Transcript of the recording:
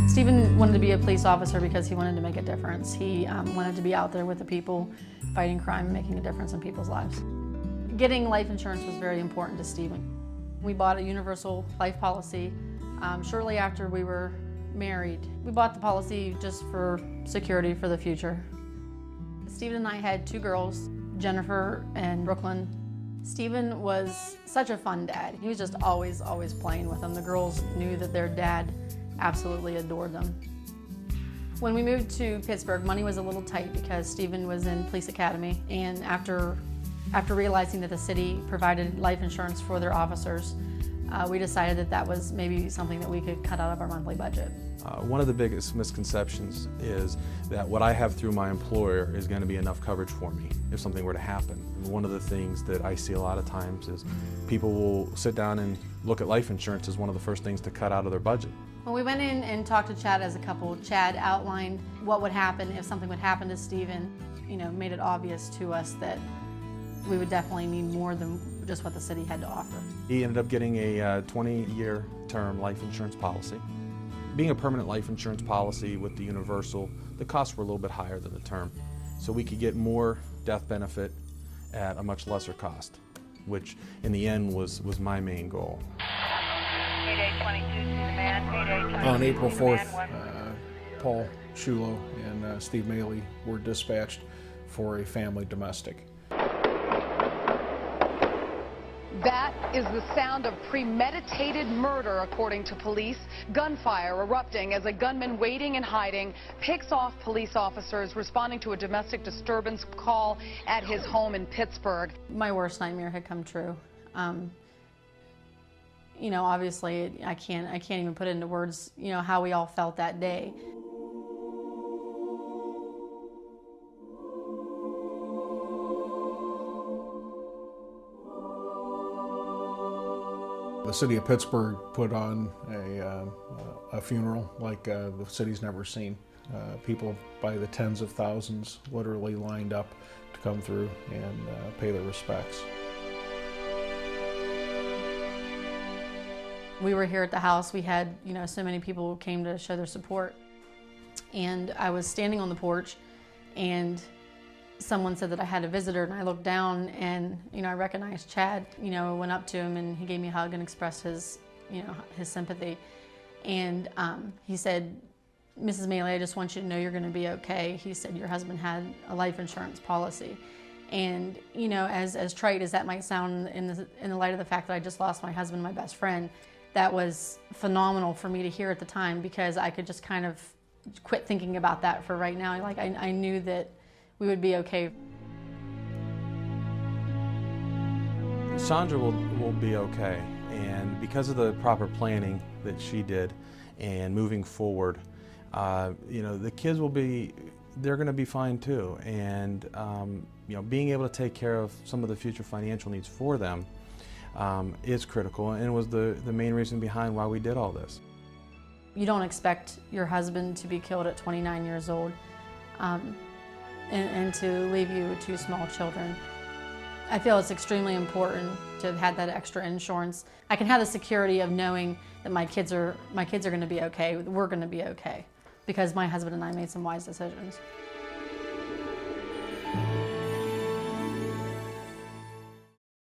Stephen wanted to be a police officer because he wanted to make a difference. He wanted to be out there with the people, fighting crime and making a difference in people's lives. Getting life insurance was very important to Stephen. We bought a universal life policy shortly after we were married. We bought the policy just for security for the future. Stephen and I had two girls, Jennifer and Brooklyn. Stephen was such a fun dad. He was just always playing with them. The girls knew that their dad absolutely adored them. When we moved to Pittsburgh, money was a little tight because Stephen was in police academy, and after realizing that the city provided life insurance for their officers, we decided that that was maybe something that we could cut out of our monthly budget. One of the biggest misconceptions is that what I have through my employer is going to be enough coverage for me if something were to happen. One of the things that I see a lot of times is people will sit down and look at life insurance as one of the first things to cut out of their budget. When we went in and talked to Chad as a couple, Chad outlined what would happen if something would happen to Stephen. Made it obvious to us that we would definitely need more than just what the city had to offer. He ended up getting a 20-year term life insurance policy. Being a permanent life insurance policy with the universal, the costs were a little bit higher than the term. So we could get more death benefit at a much lesser cost, which in the end was my main goal. On April 4th, Paul Schulo and Steve Mayhle were dispatched for a family domestic. That is the sound of premeditated murder, according to police. Gunfire erupting as a gunman waiting and hiding picks off police officers responding to a domestic disturbance call at his home in Pittsburgh. My worst nightmare had come true. Obviously, I can't even put into words, how we all felt that day. The city of Pittsburgh put on a funeral like the city's never seen. People by the tens of thousands literally lined up to come through and pay their respects. We were here at the house. We had, so many people came to show their support. And I was standing on the porch, and someone said that I had a visitor, and I looked down and, I recognized Chad. I went up to him and he gave me a hug and expressed his, his sympathy. And he said, "Mrs. Mayhle, I just want you to know you're going to be okay." He said, "Your husband had a life insurance policy." And, as trite as that might sound in the light of the fact that I just lost my husband, my best friend, that was phenomenal for me to hear at the time, because I could just kind of quit thinking about that for right now. Like, I knew that we would be okay. Shandra will be okay, and because of the proper planning that she did and moving forward, the kids they're going to be fine too. And being able to take care of some of the future financial needs for them is critical, and was the main reason behind why we did all this. You don't expect your husband to be killed at 29 years old. And to leave you with two small children. I feel it's extremely important to have had that extra insurance. I can have the security of knowing that my kids are going to be okay. We're going to be okay, because my husband and I made some wise decisions.